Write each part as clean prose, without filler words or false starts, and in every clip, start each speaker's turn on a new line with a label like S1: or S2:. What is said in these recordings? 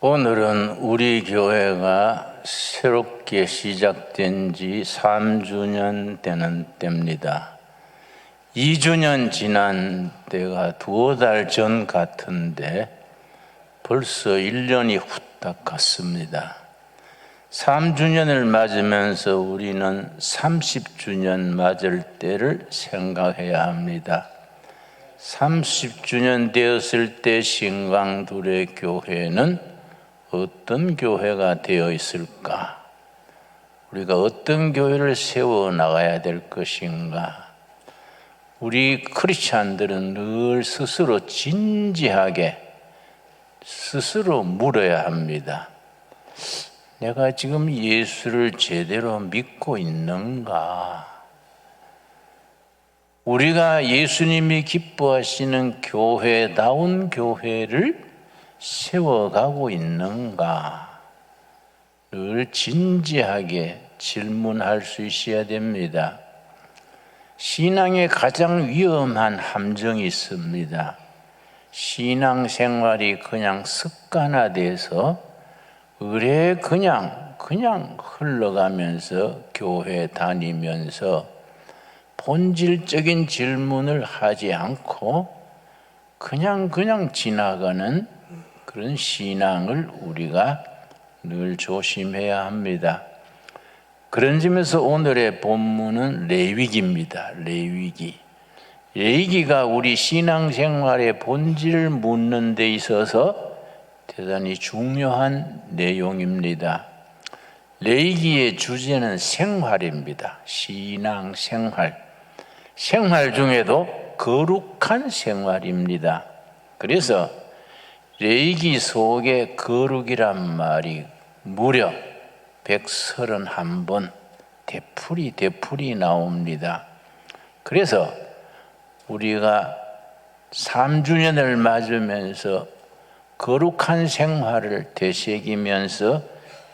S1: 오늘은 우리 교회가 새롭게 시작된 지 3주년 되는 때입니다. 2주년 지난 때가 2달 전 같은데 벌써 1년이 후딱 갔습니다. 3주년을 맞으면서 우리는 30주년 맞을 때를 생각해야 합니다. 30주년 되었을 때 신강둘의 교회는 어떤 교회가 되어 있을까? 우리가 어떤 교회를 세워 나가야 될 것인가? 우리 크리스찬들은 늘 스스로 진지하게 스스로 물어야 합니다. 내가 지금 예수를 제대로 믿고 있는가? 우리가 예수님이 기뻐하시는 교회다운 교회를 세워가고 있는가? 늘 진지하게 질문할 수 있어야 됩니다. 신앙의 가장 위험한 함정이 있습니다. 신앙생활이 그냥 습관화돼서 의례 그냥 흘러가면서 교회 다니면서 본질적인 질문을 하지 않고 그냥 지나가는 그런 신앙을 우리가 늘 조심해야 합니다. 그런 점에서 오늘의 본문은 레위기입니다. 레위기가 우리 신앙생활의 본질을 묻는 데 있어서 대단히 중요한 내용입니다. 레위기의 주제는 생활입니다. 신앙생활. 생활 중에도 거룩한 생활입니다. 그래서 레위기 속에 거룩이란 말이 무려 131번 되풀이 나옵니다. 그래서 우리가 3주년을 맞으면서 거룩한 생활을 되새기면서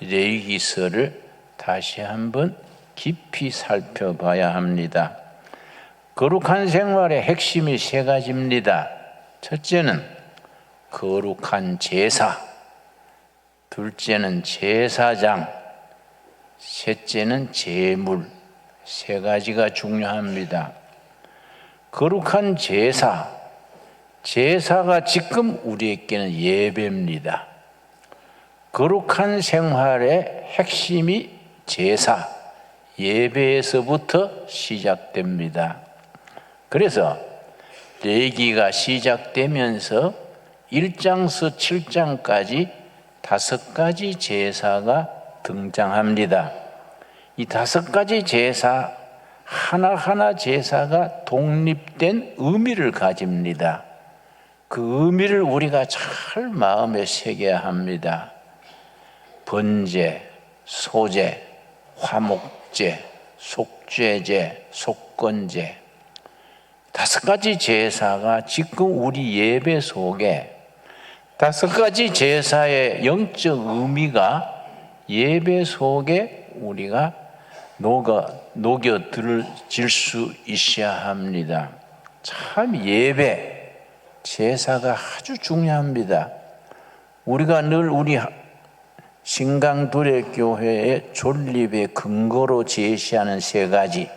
S1: 레위기서를 다시 한번 깊이 살펴봐야 합니다. 거룩한 생활의 핵심이 3가지입니다. 첫째는 거룩한 제사, 둘째는 제사장, 셋째는 제물. 3가지가 중요합니다. 거룩한 제사가 지금 우리에게는 예배입니다. 거룩한 생활의 핵심이 제사, 예배에서부터 시작됩니다. 그래서 레위기가 시작되면서 1장서 7장까지 5가지 제사가 등장합니다. 이 5가지 제사, 하나하나 제사가 독립된 의미를 가집니다. 그 의미를 우리가 잘 마음에 새겨야 합니다. 번제, 소제, 화목제, 속죄제, 속건제 5가지 제사가 지금 우리 예배 속에 5가지 제사의 영적 의미가 예배 속에 우리가 녹여질 수 있어야 합니다. 참 예배, 제사가 아주 중요합니다. 우리가 늘 우리 신강둘의 교회의 존립의 근거로 제시하는 3가지.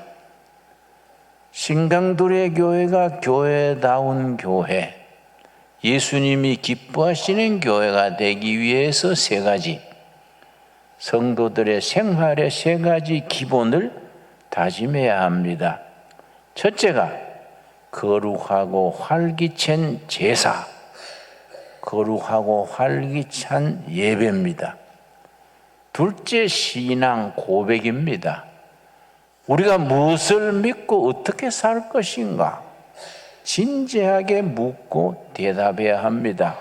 S1: 신강둘의 교회가 교회다운 교회, 예수님이 기뻐하시는 교회가 되기 위해서 3가지, 성도들의 생활의 3가지 기본을 다짐해야 합니다. 첫째가 거룩하고 활기찬 제사, 거룩하고 활기찬 예배입니다. 둘째, 신앙 고백입니다. 우리가 무엇을 믿고 어떻게 살 것인가? 진지하게 묻고 대답해야 합니다.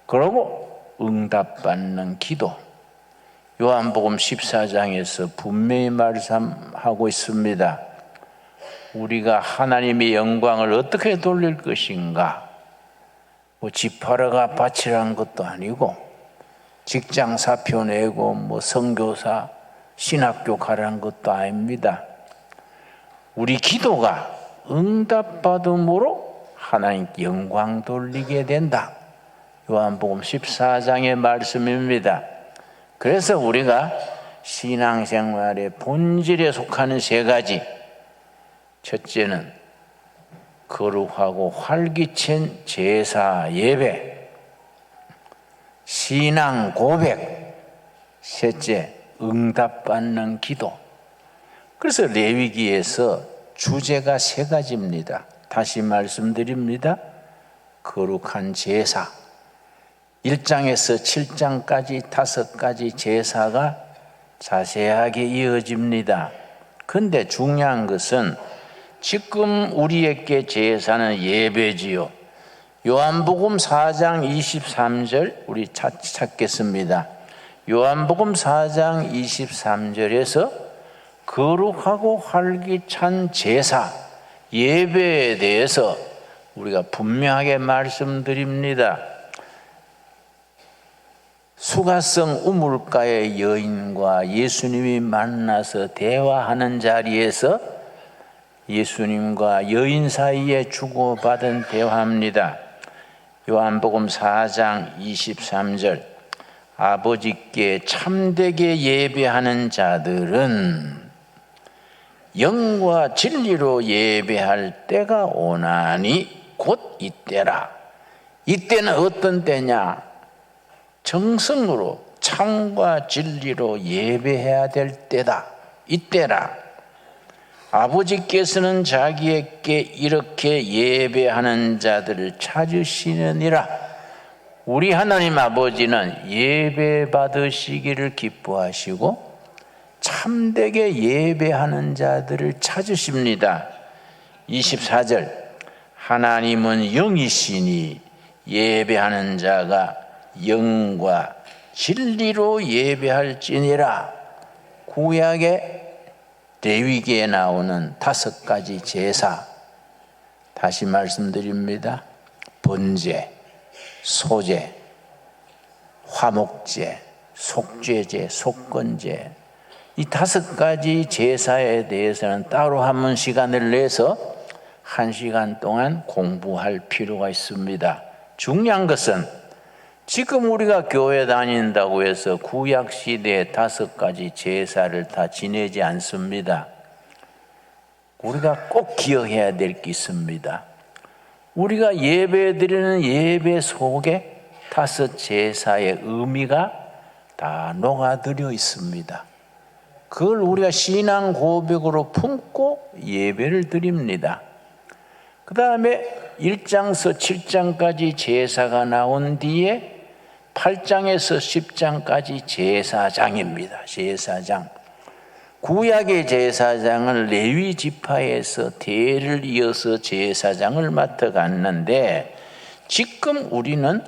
S1: 그리고 응답받는 기도. 요한복음 14장에서 분명히 말씀하고 있습니다. 우리가 하나님의 영광을 어떻게 돌릴 것인가? 집 팔아가 바치라는 것도 아니고 직장 사표 내고 선교사 신학교 가라는 것도 아닙니다. 우리 기도가 응답받음으로 하나님께 영광 돌리게 된다. 요한복음 14장의 말씀입니다. 그래서 우리가 신앙생활의 본질에 속하는 세 가지, 첫째는 거룩하고 활기찬 제사 예배, 신앙 고백, 셋째 응답받는 기도. 그래서 레위기에서 주제가 세 가지입니다. 다시 말씀드립니다. 거룩한 제사, 1장에서 7장까지 5가지 제사가 자세하게 이어집니다. 그런데 중요한 것은 지금 우리에게 제사는 예배지요. 요한복음 4장 23절 우리 찾겠습니다. 요한복음 4장 23절에서 거룩하고 활기찬 제사, 예배에 대해서 우리가 분명하게 말씀드립니다. 수가성 우물가의 여인과 예수님이 만나서 대화하는 자리에서 예수님과 여인 사이에 주고받은 대화입니다. 요한복음 4장 23절 아버지께 참되게 예배하는 자들은 영과 진리로 예배할 때가 오나니 곧 이때라. 이때는 어떤 때냐? 정성으로 참과 진리로 예배해야 될 때다. 이때라. 아버지께서는 자기에게 이렇게 예배하는 자들을 찾으시느니라. 우리 하나님 아버지는 예배 받으시기를 기뻐하시고 참되게 예배하는 자들을 찾으십니다. 24절 하나님은 영이시니 예배하는 자가 영과 진리로 예배할지니라. 구약의 레위기에 나오는 5가지 제사, 다시 말씀드립니다. 번제, 소제, 화목제, 속죄제, 속건제, 이 5가지 제사에 대해서는 따로 한번 시간을 내서 1시간 동안 공부할 필요가 있습니다. 중요한 것은 지금 우리가 교회 다닌다고 해서 구약시대의 5가지 제사를 다 지내지 않습니다. 우리가 꼭 기억해야 될 게 있습니다. 우리가 예배 드리는 예배 속에 5 제사의 의미가 다 녹아들어 있습니다. 그걸 우리가 신앙 고백으로 품고 예배를 드립니다. 그 다음에 1장에서 7장까지 제사가 나온 뒤에 8장에서 10장까지 제사장입니다. 제사장. 구약의 제사장은 레위 지파에서 대를 이어서 제사장을 맡아갔는데 지금 우리는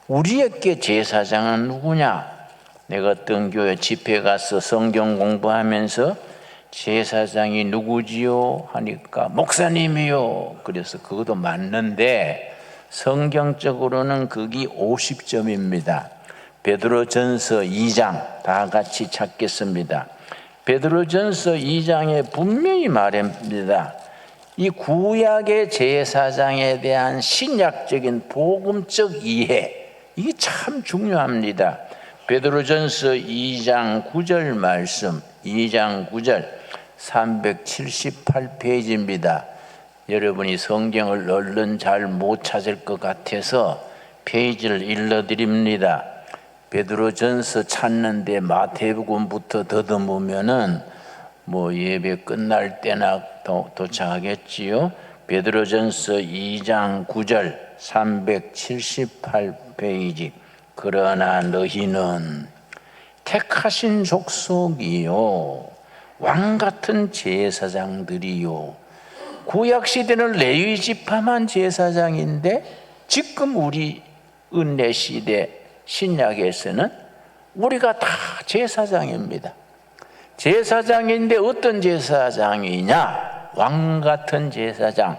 S1: 우리에게 제사장은 누구냐? 내가 어떤 교회 집회 가서 성경 공부하면서 제사장이 누구지요? 하니까 목사님이요. 그래서 그것도 맞는데 성경적으로는 그게 50점입니다. 베드로전서 2장 다 같이 찾겠습니다. 베드로전서 2장에 분명히 말합니다. 이 구약의 제사장에 대한 신약적인 복음적 이해, 이게 참 중요합니다. 베드로전서 2장 9절 말씀, 2장 9절 378페이지입니다. 여러분이 성경을 얼른 잘 못 찾을 것 같아서 페이지를 일러드립니다. 베드로전서 찾는데 마태복음부터 더듬으면은 예배 끝날 때나 도착하겠지요. 베드로전서 2장 9절 378페이지. 그러나 너희는 택하신 족속이요 왕같은 제사장들이요. 구약시대는 레위지파만 제사장인데 지금 우리 은혜시대 신약에서는 우리가 다 제사장입니다. 제사장인데 어떤 제사장이냐? 왕같은 제사장.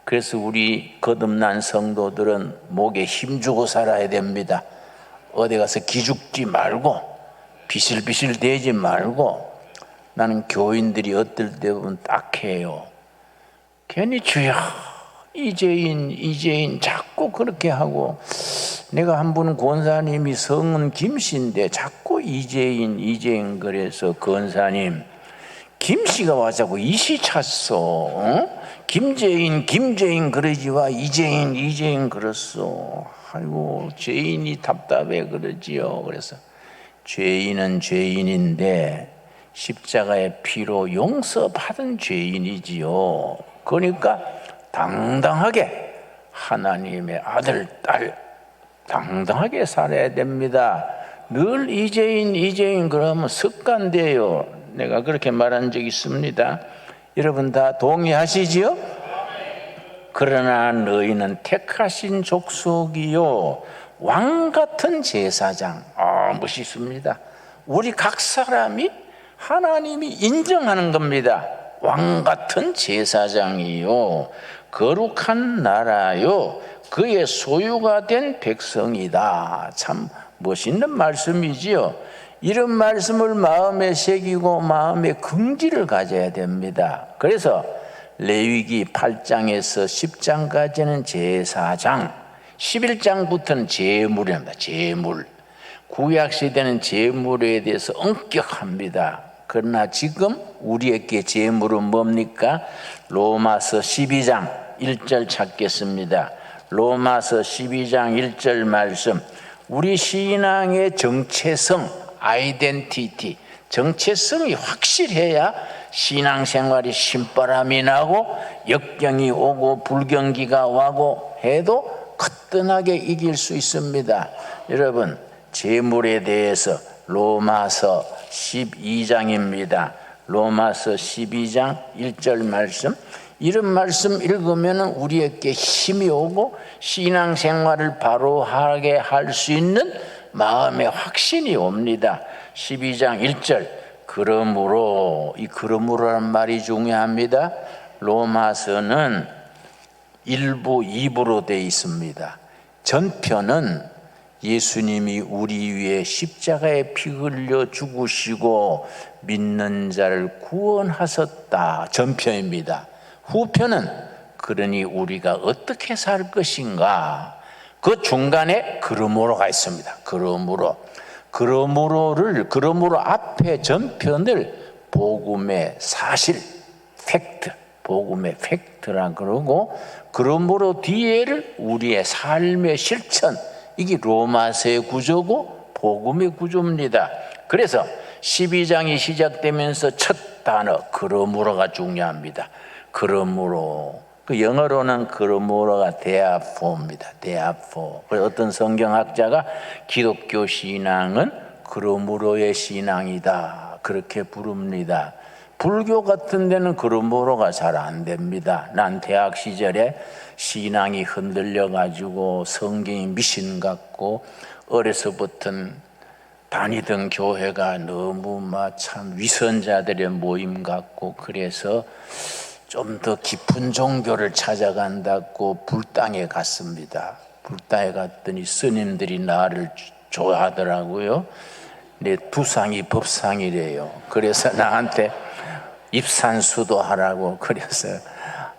S1: 그래서 우리 거듭난 성도들은 목에 힘주고 살아야 됩니다. 어디 가서 기죽지 말고 비실비실 대지 말고. 나는 교인들이 어떨 때 보면 딱해요. 괜히 주여 이재인 자꾸 그렇게 하고, 내가 한 분 권사님이 성은 김씨인데 자꾸 이재인 그래서 권사님 김씨가 와자고 이씨 찼어. 김재인 그러지와 이재인 그랬어. 아이고 죄인이 답답해 그러지요. 그래서 죄인은 죄인인데 십자가의 피로 용서받은 죄인이지요. 그러니까 당당하게 하나님의 아들, 딸 당당하게 살아야 됩니다. 늘 이재인 그러면 습관돼요. 내가 그렇게 말한 적이 있습니다. 여러분 다 동의하시지요? 그러나 너희는 택하신 족속이요 왕같은 제사장. 멋있습니다. 우리 각 사람이 하나님이 인정하는 겁니다. 왕같은 제사장이요 거룩한 나라요 그의 소유가 된 백성이다. 참 멋있는 말씀이지요. 이런 말씀을 마음에 새기고 마음에 긍지를 가져야 됩니다. 그래서 레위기 8장에서 10장까지는 제사장, 11장부터는 제물입니다. 제물. 구약시대는 제물에 대해서 엄격합니다. 그러나 지금 우리에게 제물은 뭡니까? 로마서 12장 1절 찾겠습니다. 로마서 12장 1절 말씀. 우리 신앙의 정체성, 아이덴티티, 정체성이 확실해야 신앙생활이 신바람이 나고 역경이 오고 불경기가 와고 해도 거뜬하게 이길 수 있습니다. 여러분 재물에 대해서 로마서 12장입니다. 로마서 12장 1절 말씀. 이런 말씀 읽으면 우리에게 힘이 오고 신앙생활을 바로 하게 할 수 있는 마음의 확신이 옵니다. 12장 1절. 그러므로, 이 그러므로라는 말이 중요합니다. 로마서는 1부 2부로 되어 있습니다. 전편은 예수님이 우리 위해 십자가에 피 흘려 죽으시고 믿는 자를 구원하셨다. 전편입니다. 후편은 그러니 우리가 어떻게 살 것인가. 그 중간에 그러므로가 있습니다. 그러므로 앞에 전편을 복음의 사실, 팩트, 복음의 팩트라 그러고, 그러므로 뒤에를 우리의 삶의 실천, 이게 로마서의 구조고 복음의 구조입니다. 그래서 12장이 시작되면서 첫 단어 그러므로가 중요합니다. 그러므로, 그 영어로는 그러므로가 therefore. 그래서 어떤 성경학자가 기독교 신앙은 그러므로의 신앙이다 그렇게 부릅니다. 불교 같은 데는 그러므로가 잘 안 됩니다. 난 대학 시절에 신앙이 흔들려 가지고 성경이 미신 같고 어려서부터 다니던 교회가 너무 참 위선자들의 모임 같고, 그래서 좀 더 깊은 종교를 찾아간다고 불당에 갔습니다. 불당에 갔더니 스님들이 나를 좋아하더라고요. 내 두상이 법상이래요. 그래서 나한테 입산수도 하라고. 그래서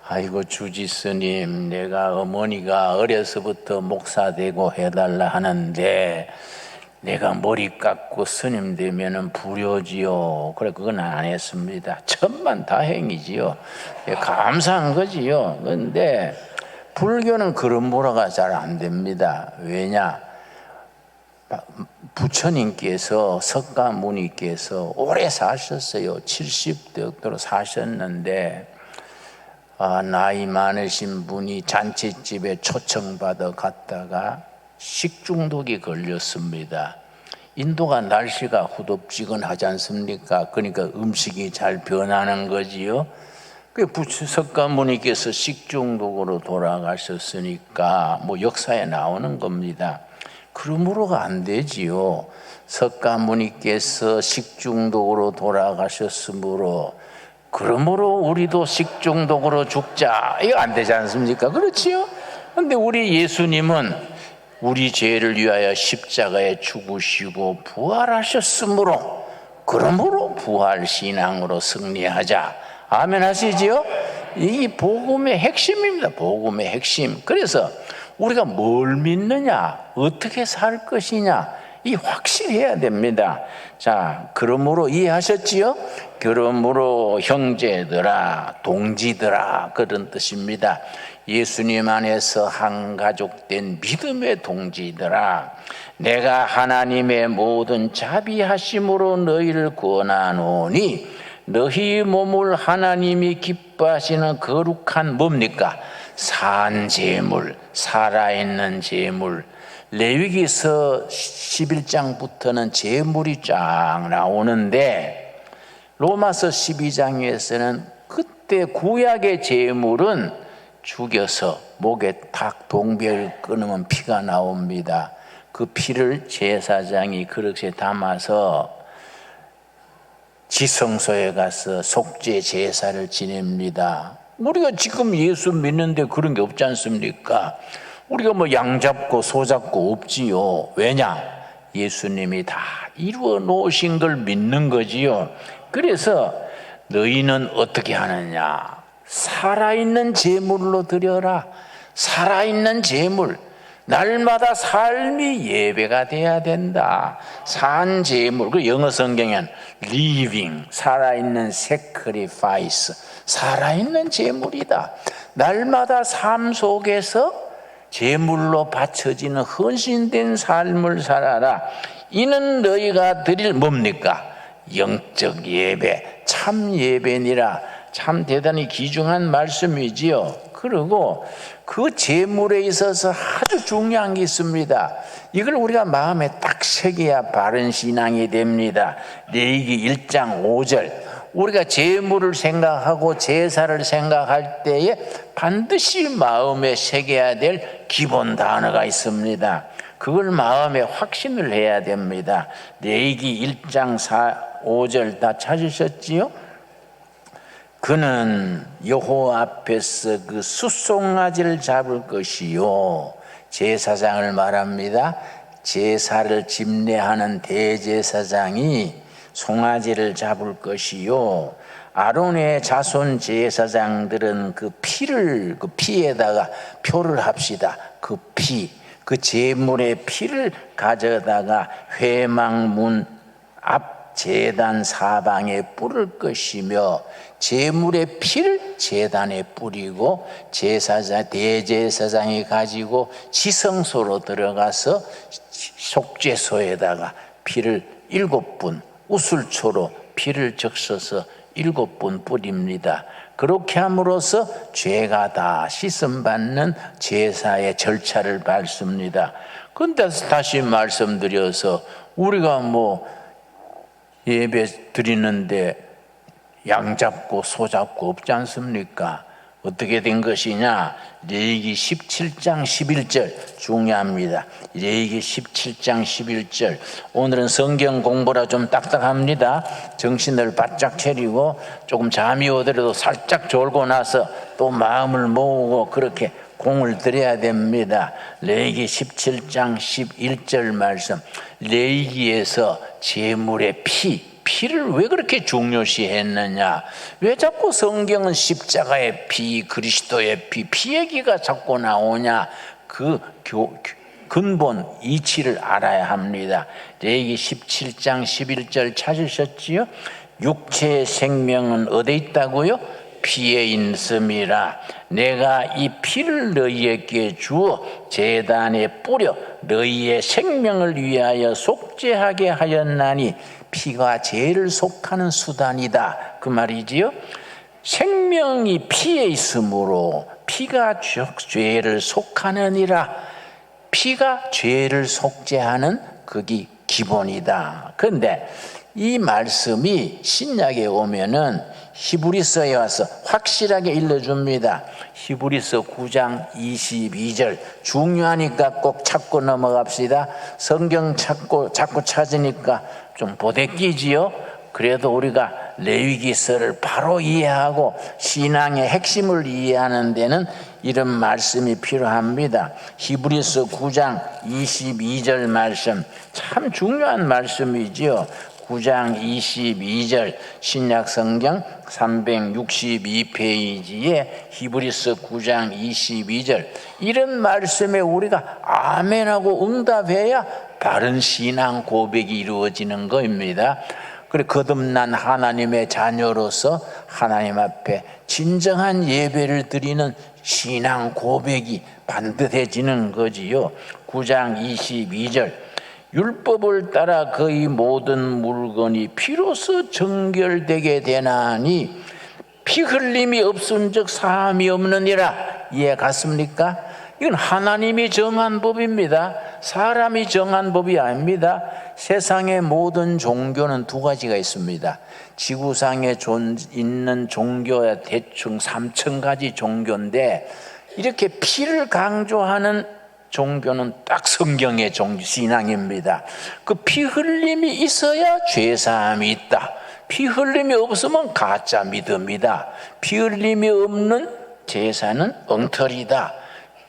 S1: 아이고 주지 스님, 내가 어머니가 어려서부터 목사 되고 해달라 하는데 내가 머리 깎고 스님 되면은 불효지요. 그래 그건 안 했습니다. 천만다행이지요. 감사한 거지요. 그런데 불교는 그런 뭐라가 잘 안 됩니다. 왜냐? 부처님께서, 석가모니께서 오래 사셨어요. 70대로 사셨는데 나이 많으신 분이 잔치집에 초청받아 갔다가 식중독이 걸렸습니다. 인도가 날씨가 후덥지근하지 않습니까? 그러니까 음식이 잘 변하는 거지요. 그 석가모니께서 식중독으로 돌아가셨으니까 역사에 나오는 겁니다. 그러므로가 안 되지요. 석가모니께서 식중독으로 돌아가셨으므로 그러므로 우리도 식중독으로 죽자, 이거 안 되지 않습니까? 그렇지요? 근데 우리 예수님은 우리 죄를 위하여 십자가에 죽으시고 부활하셨으므로, 그러므로 부활신앙으로 승리하자. 아멘 하시지요? 이 복음의 핵심입니다. 복음의 핵심. 그래서 우리가 뭘 믿느냐, 어떻게 살 것이냐, 이 확실해야 됩니다. 자, 그러므로 이해하셨지요? 그러므로 형제들아, 동지들아, 그런 뜻입니다. 예수님 안에서 한 가족된 믿음의 동지들아, 내가 하나님의 모든 자비하심으로 너희를 권하노니 너희 몸을 하나님이 기뻐하시는 거룩한 뭡니까? 산 제물, 살아있는 제물. 레위기서 11장부터는 제물이 쫙 나오는데 로마서 12장에서는 그때 구약의 제물은 죽여서 목에 탁 동별 끊으면 피가 나옵니다. 그 피를 제사장이 그릇에 담아서 지성소에 가서 속죄 제사를 지냅니다. 우리가 지금 예수 믿는데 그런 게 없지 않습니까? 우리가 뭐 양 잡고 소 잡고 없지요. 왜냐? 예수님이 다 이루어 놓으신 걸 믿는 거지요. 그래서 너희는 어떻게 하느냐? 살아있는 제물로 드려라. 살아있는 제물. 날마다 삶이 예배가 돼야 된다. 산 제물. 그 영어 성경에는 living, 살아있는 sacrifice, 살아있는 제물이다. 날마다 삶 속에서 제물로 바쳐지는 헌신된 삶을 살아라. 이는 너희가 드릴 뭡니까? 영적 예배, 참 예배니라. 참 대단히 귀중한 말씀이지요. 그리고 그 제물에 있어서 아주 중요한 게 있습니다. 이걸 우리가 마음에 딱 새겨야 바른 신앙이 됩니다. 레위기 1장 5절. 우리가 제물을 생각하고 제사를 생각할 때에 반드시 마음에 새겨야 될 기본 단어가 있습니다. 그걸 마음에 확신을 해야 됩니다. 레위기 1장 5절 다 찾으셨지요? 그는 여호와 앞에서 그 숫송아지를 잡을 것이요. 제사장을 말합니다. 제사를 집례하는 대제사장이 송아지를 잡을 것이요. 아론의 자손 제사장들은 그 피를, 그 피에다가 표를 합시다. 그 피, 그 제물의 피를 가져다가 회막문 앞 제단 사방에 뿌릴 것이며 제물의 피를 제단에 뿌리고 제사장 대제사장이 가지고 지성소로 들어가서 속죄소에다가 피를 7분 우슬초로 피를 적셔서 7분 뿌립니다. 그렇게 함으로써 죄가 다 씻음받는 제사의 절차를 밟습니다. 그런데 다시 말씀드려서 우리가 뭐 예배 드리는데 양 잡고 소 잡고 없지 않습니까? 어떻게 된 것이냐? 레위기 17장 11절 중요합니다. 레위기 17장 11절. 오늘은 성경 공부라 좀 딱딱합니다. 정신을 바짝 차리고 조금 잠이 오더라도 살짝 졸고 나서 또 마음을 모으고 그렇게 공을 들여야 됩니다. 레위기 17장 11절 말씀. 레위기에서 제물의 피를 왜 그렇게 중요시 했느냐? 왜 자꾸 성경은 십자가의 피, 그리스도의 피 얘기가 자꾸 나오냐? 그 근본 이치를 알아야 합니다. 레위기 17장 11절 찾으셨지요? 육체의 생명은 어디에 있다고요? 피에 있음이라. 내가 이 피를 너희에게 주어 제단에 뿌려 너희의 생명을 위하여 속죄하게 하였나니 피가 죄를 속하는 수단이다. 그 말이지요. 생명이 피에 있으므로 피가 죄를 속하느니라. 피가 죄를 속죄하는 그게 기본이다. 그런데 이 말씀이 신약에 오면은 히브리서에 와서 확실하게 일러줍니다. 히브리서 9장 22절 중요하니까 꼭 찾고 넘어갑시다. 성경 자꾸 찾으니까 좀 보대끼지요. 그래도 우리가 레위기서를 바로 이해하고 신앙의 핵심을 이해하는 데는 이런 말씀이 필요합니다. 히브리서 9장 22절 말씀 참 중요한 말씀이지요. 9장 22절 신약성경 362페이지에 히브리서 9장 22절 이런 말씀에 우리가 아멘하고 응답해야 바른 신앙 고백이 이루어지는 것입니다. 그리고 거듭난 하나님의 자녀로서 하나님 앞에 진정한 예배를 드리는 신앙 고백이 반듯해지는 거지요. 9장 22절 율법을 따라 그의 모든 물건이 피로써 정결되게 되나니 피 흘림이 없은즉 사함이 없느니라. 이해 갔습니까? 이건 하나님이 정한 법입니다. 사람이 정한 법이 아닙니다. 세상의 모든 종교는 두 가지가 있습니다. 지구상에 있는 종교야 대충 3,000가지 종교인데 이렇게 피를 강조하는 종교는 딱 성경의 신앙입니다. 그 피 흘림이 있어야 죄사함이 있다. 피 흘림이 없으면 가짜 믿음이다. 피 흘림이 없는 제사는 엉터리다.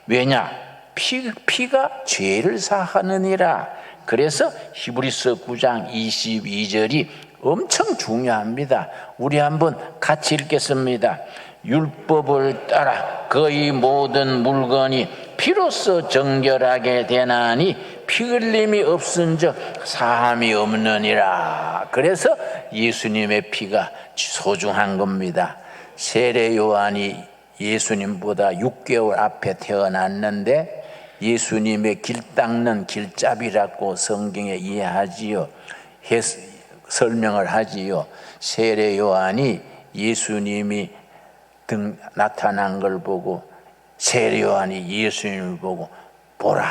S1: 왜냐? 피가 죄를 사하느니라. 그래서 히브리서 9장 22절이 엄청 중요합니다. 우리 한번 같이 읽겠습니다. 율법을 따라 그의 모든 물건이 피로써 정결하게 되나니 피 흘림이 없은즉 사함이 없느니라. 그래서 예수님의 피가 소중한 겁니다. 세례 요한이 예수님보다 6개월 앞에 태어났는데 예수님의 길 닦는 길잡이라고 성경에 이해하지요. 설명을 하지요. 세례 요한이 예수님이 나타난 걸 보고 세례 요한이 예수님을 보고 보라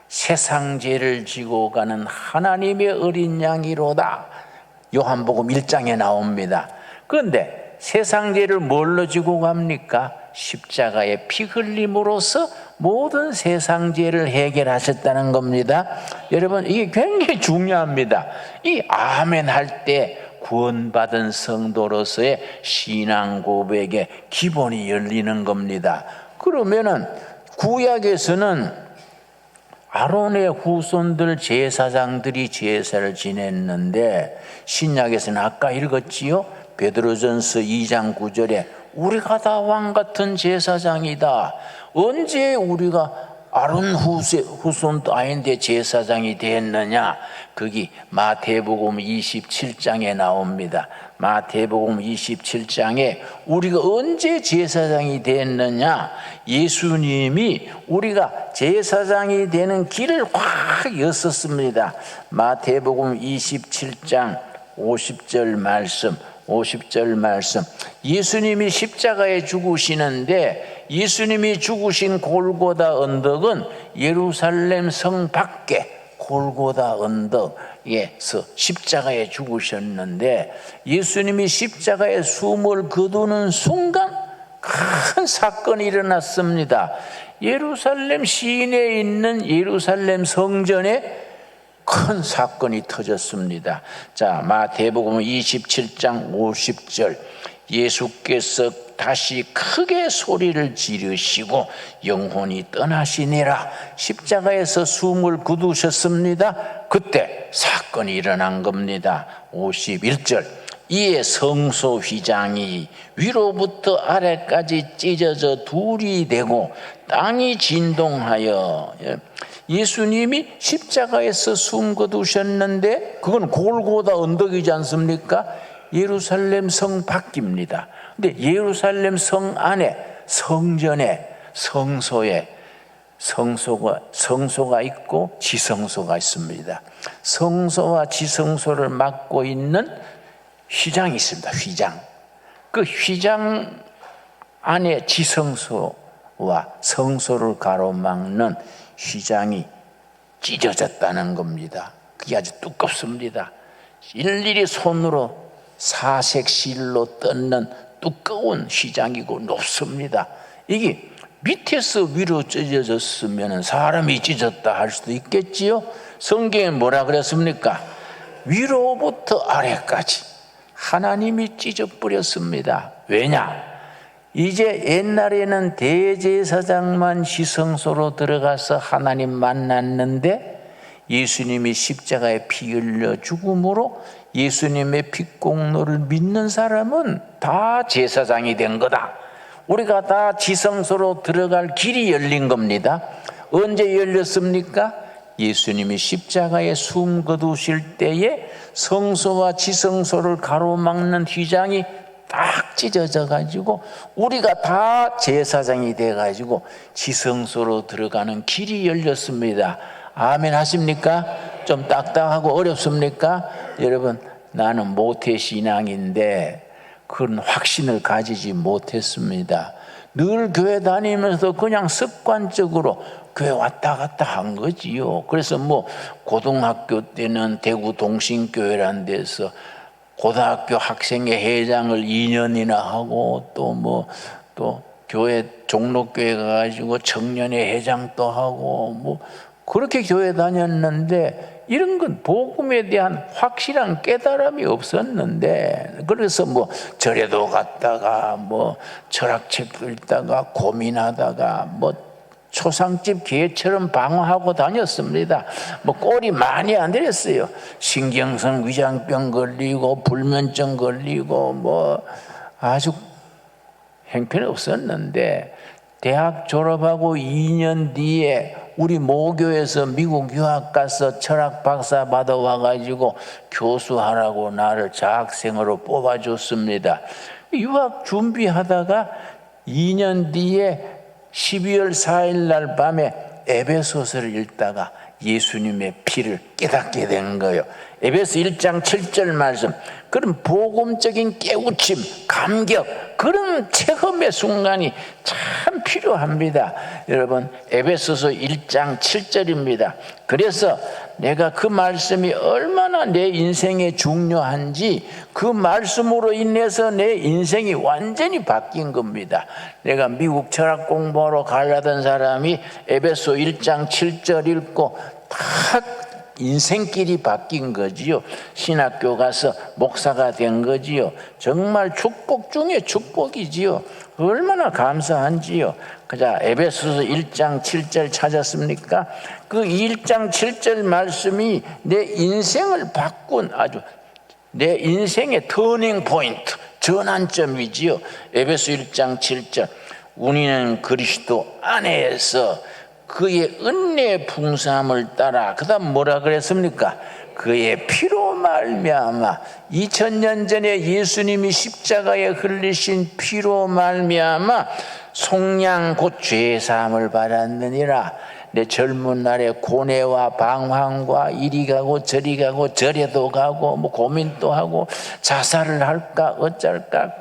S1: 세상 죄를 지고 가는 하나님의 어린 양이로다. 요한복음 1장에 나옵니다. 그런데 세상 죄를 뭘로 지고 갑니까? 십자가의 피 흘림으로써 모든 세상 죄를 해결하셨다는 겁니다. 여러분 이게 굉장히 중요합니다. 이 아멘 할 때 구원받은 성도로서의 신앙 고백의 기본이 열리는 겁니다. 그러면은 구약에서는 아론의 후손들 제사장들이 제사를 지냈는데 신약에서는 아까 읽었지요? 베드로전서 2장 9절에 우리가 다 왕 같은 제사장이다. 언제 우리가 아론 후손도 아닌데 제사장이 됐느냐? 거기 마태복음 27장에 나옵니다. 마태복음 27장에 우리가 언제 제사장이 됐느냐? 예수님이 우리가 제사장이 되는 길을 확 였었습니다. 마태복음 27장 50절 말씀 예수님이 십자가에 죽으시는데 예수님이 죽으신 골고다 언덕은 예루살렘 성 밖에 골고다 언덕에서 십자가에 죽으셨는데 예수님이 십자가에 숨을 거두는 순간 큰 사건이 일어났습니다. 예루살렘 시내에 있는 예루살렘 성전에 큰 사건이 터졌습니다. 자, 마태복음 27장 50절 예수께서 다시 크게 소리를 지르시고 영혼이 떠나시니라. 십자가에서 숨을 거두셨습니다. 그때 사건이 일어난 겁니다. 51절 이에 성소 휘장이 위로부터 아래까지 찢어져 둘이 되고 땅이 진동하여 예수님이 십자가에서 숨 거두셨는데 그건 골고다 언덕이지 않습니까? 예루살렘 성 밖입니다. 근데 예루살렘 성 안에 성전에 성소가 있고 지성소가 있습니다. 성소와 지성소를 맡고 있는 휘장이 있습니다. 휘장. 그 휘장 안에 지성소와 성소를 가로막는 휘장이 찢어졌다는 겁니다. 그게 아주 두껍습니다. 일일이 손으로 사색 실로 뜯는 두꺼운 휘장이고 높습니다. 이게 밑에서 위로 찢어졌으면 사람이 찢었다 할 수도 있겠지요. 성경에 뭐라 그랬습니까? 위로부터 아래까지 하나님이 찢어버렸습니다. 왜냐? 이제 옛날에는 대제사장만 지성소로 들어가서 하나님 만났는데 예수님이 십자가에 피 흘려 죽음으로 예수님의 핏공로를 믿는 사람은 다 제사장이 된 거다. 우리가 다 지성소로 들어갈 길이 열린 겁니다. 언제 열렸습니까? 예수님이 십자가에 숨 거두실 때에 성소와 지성소를 가로막는 휘장이 딱 찢어져 가지고 우리가 다 제사장이 돼 가지고 지성소로 들어가는 길이 열렸습니다. 아멘 하십니까? 좀 딱딱하고 어렵습니까? 여러분, 나는 모태신앙인데 그런 확신을 가지지 못했습니다. 늘 교회 다니면서 그냥 습관적으로 교회 왔다 갔다 한 거지요. 그래서 뭐 고등학교 때는 대구 동신교회라는 데서 고등학교 학생회 회장을 2년이나 하고 또 교회 종로교회 가가지고 청년회 회장도 하고 뭐 그렇게 교회 다녔는데 이런 건 복음에 대한 확실한 깨달음이 없었는데, 그래서 뭐 절에도 갔다가 뭐 철학책도 읽다가 고민하다가 뭐 초상집 개처럼 방황하고 다녔습니다. 뭐 꼴이 많이 안 들었어요. 신경성 위장병 걸리고 불면증 걸리고 뭐 아주 형편이 없었는데, 대학 졸업하고 2년 뒤에 우리 모교에서 미국 유학 가서 철학 박사 받아와가지고 교수하라고 나를 장학생으로 뽑아줬습니다. 유학 준비하다가 2년 뒤에 12월 4일 날 밤에 에베소서를 읽다가 예수님의 피를 깨닫게 된 거예요. 에베소 1장 7절 말씀, 그런 복음적인 깨우침, 감격, 그런 체험의 순간이 참 필요합니다. 여러분, 에베소서 1장 7절입니다. 그래서 내가 그 말씀이 얼마나 내 인생에 중요한지 그 말씀으로 인해서 내 인생이 완전히 바뀐 겁니다. 내가 미국 철학 공부하러 가려던 사람이 에베소 1장 7절 읽고 탁 인생길이 바뀐 거지요. 신학교 가서 목사가 된 거지요. 정말 축복 중에 축복이지요. 얼마나 감사한지요. 자, 에베소서 1장 7절 찾았습니까? 그 1장 7절 말씀이 내 인생을 바꾼 아주 내 인생의 터닝 포인트, 전환점이지요. 에베소 1장 7절, 우리는 그리스도 안에서 그의 은혜의 풍성함을 따라, 그 다음 뭐라 그랬습니까? 그의 피로 말미암아, 2000년 전에 예수님이 십자가에 흘리신 피로 말미암아 속량 곧 죄사함을 받았느니라. 내 젊은 날에 고뇌와 방황과 이리 가고 저리 가고 절에도 가고 뭐 고민도 하고 자살을 할까 어쩔까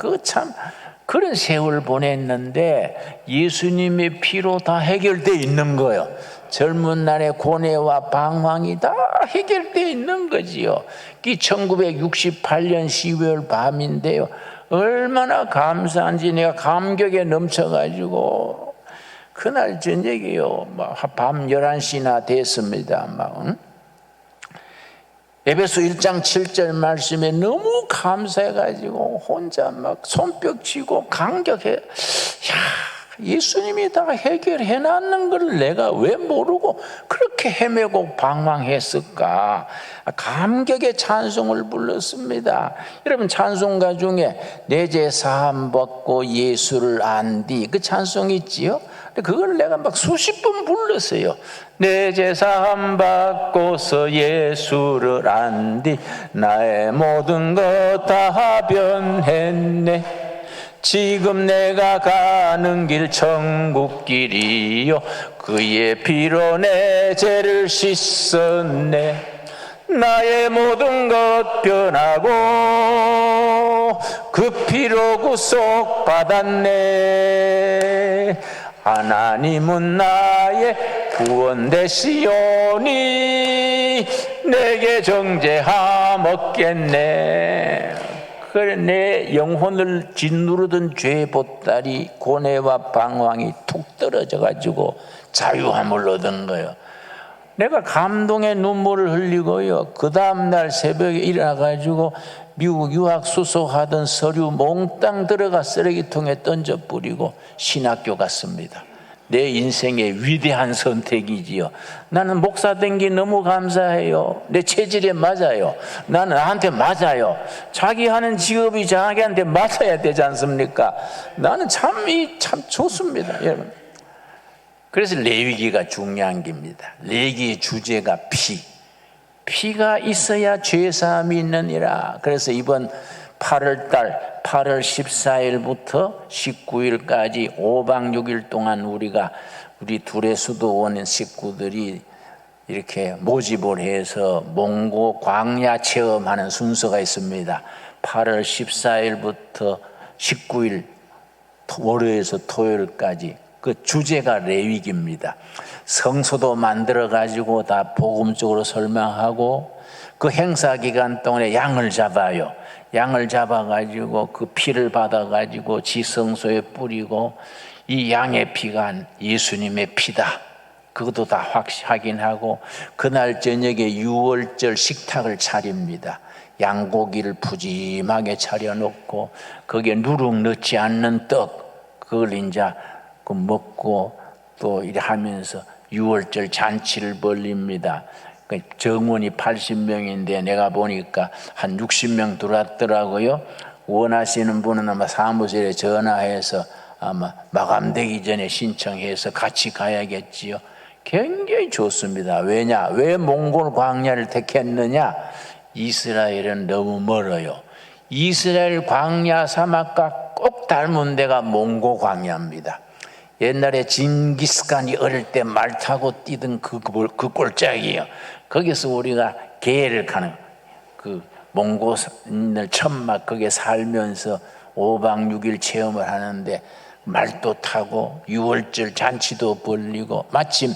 S1: 그런 세월 보냈는데 예수님의 피로 다 해결되어 있는 거예요. 젊은 날의 고뇌와 방황이 다 해결되어 있는 거지요. 이 1968년 12월 밤인데요. 얼마나 감사한지 내가 감격에 넘쳐가지고 그날 저녁이요. 밤 11시나 됐습니다. 에베소 1장 7절 말씀에 너무 감사해가지고 혼자 막 손뼉 치고 감격해. 예수님이 다 해결해 놨는 걸 내가 왜 모르고 그렇게 헤매고 방황했을까? 감격의 찬송을 불렀습니다. 여러분, 찬송가 중에 내 죄 사함 받고 예수를 안디, 그 찬송 있지요? 그걸 내가 막 수십 번 불렀어요. 내 죄 사함 받고서 예수를 안디, 나의 모든 것 다 변했네. 지금 내가 가는 길 천국길이요, 그의 피로 내 죄를 씻었네. 나의 모든 것 변하고 그 피로 구속 받았네. 하나님은 나의 구원 되시오니 내게 정죄함 없겠네. 그래, 내 영혼을 짓누르던 죄의 보따리 고뇌와 방황이 툭 떨어져 가지고 자유함을 얻은 거예요. 내가 감동의 눈물을 흘리고요, 그 다음날 새벽에 일어나 가지고 미국 유학 수속하던 서류 몽땅 들어가 쓰레기통에 던져 뿌리고 신학교 갔습니다. 내 인생의 위대한 선택이지요. 나는 목사 된 게 너무 감사해요. 내 체질에 맞아요. 나는 나한테 맞아요. 자기 하는 직업이 자기한테 맞아야 되지 않습니까? 나는 참 좋습니다, 여러분. 그래서 레위기가 중요한 겁니다. 레위기의 주제가 피가 있어야 죄사함이 있느니라. 그래서 이번 8월 14일부터 19일까지 5박 6일 동안 우리 둘의 수도원 식구들이 이렇게 모집을 해서 몽고 광야 체험하는 순서가 있습니다. 8월 14일부터 19일 월요일에서 토요일까지 그 주제가 레위기입니다. 성소도 만들어 가지고 다 복음적으로 설명하고 그 행사 기간 동안에 양을 잡아요. 양을 잡아가지고 그 피를 받아가지고 지성소에 뿌리고 이 양의 피가 예수님의 피다. 그것도 다 확인하고 그날 저녁에 유월절 식탁을 차립니다. 양고기를 푸짐하게 차려놓고 거기에 누룩 넣지 않는 떡 그걸 이제 그 먹고 또 이래 하면서 유월절 잔치를 벌립니다. 정원이 80명인데 내가 보니까 한 60명 들어왔더라고요. 원하시는 분은 아마 사무실에 전화해서 아마 마감되기 전에 신청해서 같이 가야겠지요. 굉장히 좋습니다. 왜 몽골 광야를 택했느냐? 이스라엘은 너무 멀어요. 이스라엘 광야 사막과 꼭 닮은 데가 몽고 광야입니다. 옛날에 징기스칸이 어릴 때 말 타고 뛰던 그 꼴짝이에요. 거기서 우리가 개를 가는 그 몽고인을 천막 거기에 살면서 5박 6일 체험을 하는데 말도 타고 유월절 잔치도 벌리고 마침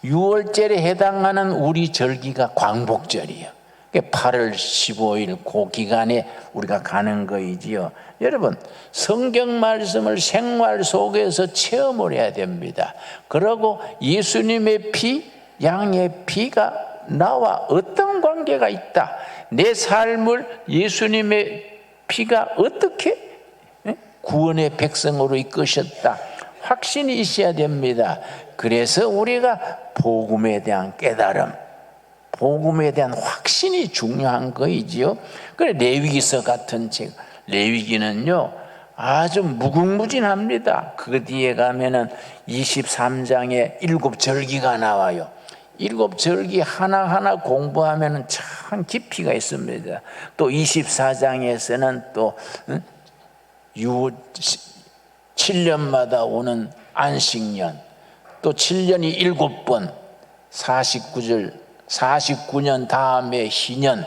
S1: 유월절에 해당하는 우리 절기가 광복절이에요. 8월 15일 그 기간에 우리가 가는 거이지요. 여러분 성경 말씀을 생활 속에서 체험을 해야 됩니다. 그리고 예수님의 피, 양의 피가 나와 어떤 관계가 있다. 내 삶을 예수님의 피가 어떻게 구원의 백성으로 이끄셨다. 확신이 있어야 됩니다. 그래서 우리가 복음에 대한 깨달음, 복음에 대한 확신이 중요한 거이지요. 그래 레위기서 같은 책, 레위기는요 아주 무궁무진합니다. 그 뒤에 가면은 23장에 7절기가 나와요. 7절기 하나하나 공부하면은 참 깊이가 있습니다. 또 24장에서는 또 7년마다 오는 안식년, 또 7년이 7번, 49년 다음에 희년,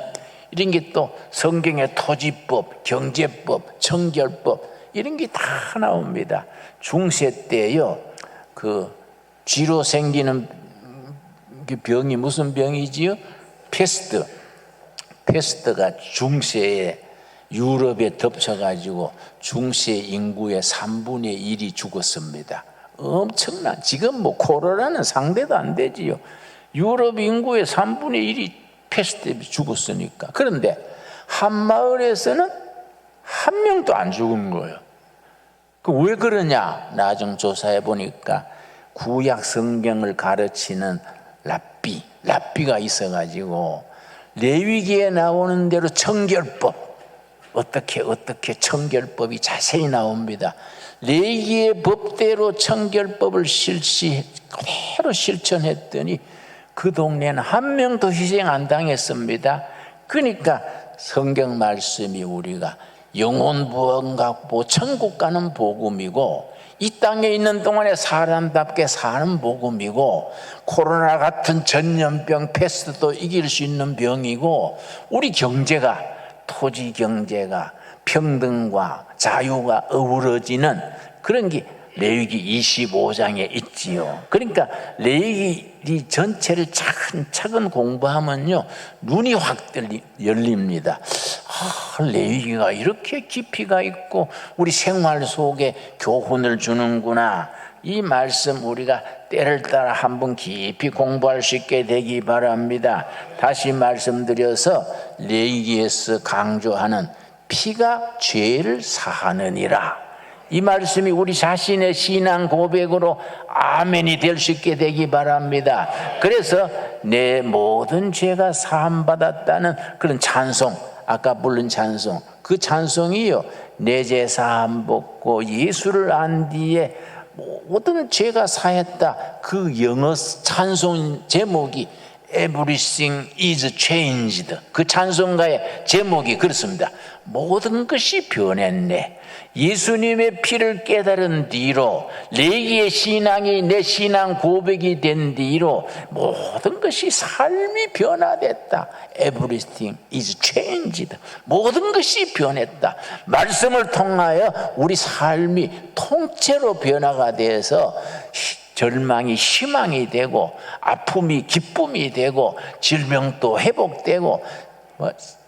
S1: 이런 게 또 성경의 토지법, 경제법, 청결법 이런 게 다 나옵니다. 중세 때요 그 쥐로 생기는 병이 무슨 병이지요? 패스트가 중세에 유럽에 덮쳐가지고 중세 인구의 3분의 1이 죽었습니다. 엄청난, 지금 뭐 코로나는 상대도 안 되지요. 유럽 인구의 3분의 1이 패스트에 죽었으니까. 그런데 한 마을에서는 한 명도 안 죽은 거예요. 왜 그러냐? 나중 조사해 보니까 구약 성경을 가르치는 랍비가 있어가지고 레위기에 나오는 대로 청결법, 어떻게 청결법이 자세히 나옵니다. 레위기의 법대로 청결법을 그대로 실천했더니 그 동네는 한 명도 희생 안 당했습니다. 그러니까 성경 말씀이 우리가 영혼 구원 갖고 천국 가는 복음이고 이 땅에 있는 동안에 사람답게 사는 복음이고 코로나 같은 전염병 패스트도 이길 수 있는 병이고 우리 경제가 토지 경제가 평등과 자유가 어우러지는 그런 게 레위기 25장에 있지요. 그러니까 레위기 전체를 차근차근 공부하면요 눈이 확 열립니다. 레위기가 이렇게 깊이가 있고 우리 생활 속에 교훈을 주는구나. 이 말씀 우리가 때를 따라 한번 깊이 공부할 수 있게 되기 바랍니다. 다시 말씀드려서 레위기에서 강조하는 피가 죄를 사하느니라. 이 말씀이 우리 자신의 신앙 고백으로 아멘이 될 수 있게 되기 바랍니다. 그래서 내 모든 죄가 사함받았다는 그런 찬송, 아까 부른 찬송, 그 찬송이요, 내 죄 사함 받고 예수를 안 뒤에 모든 죄가 사했다. 그 영어 찬송 제목이 Everything is changed. 그 찬송가의 제목이 그렇습니다. 모든 것이 변했네. 예수님의 피를 깨달은 뒤로, 레위의 신앙이 내 신앙 고백이 된 뒤로 모든 것이 삶이 변화됐다. Everything is changed. 모든 것이 변했다. 말씀을 통하여 우리 삶이 통째로 변화가 돼서 절망이 희망이 되고, 아픔이 기쁨이 되고, 질병도 회복되고,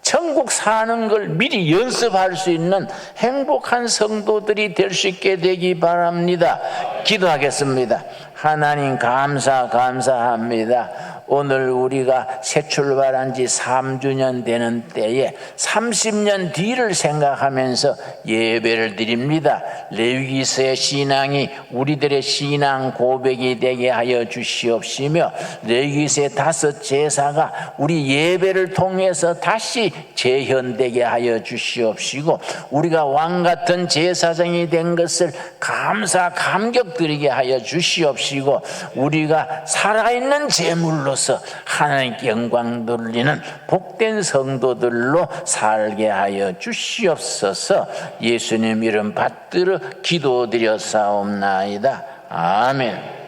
S1: 천국 사는 걸 미리 연습할 수 있는 행복한 성도들이 될 수 있게 되기 바랍니다. 기도하겠습니다. 하나님 감사합니다. 오늘 우리가 새 출발한 지 3주년 되는 때에 30년 뒤를 생각하면서 예배를 드립니다. 레위기서의 신앙이 우리들의 신앙 고백이 되게 하여 주시옵시며, 레위기서의 5 제사가 우리 예배를 통해서 다시 재현되게 하여 주시옵시고, 우리가 왕같은 제사장이 된 것을 감격드리게 하여 주시옵시고, 우리가 살아있는 제물로서 하나님께 영광 돌리는 복된 성도들로 살게 하여 주시옵소서. 예수님 이름 받들어 기도드렸사옵나이다. 아멘.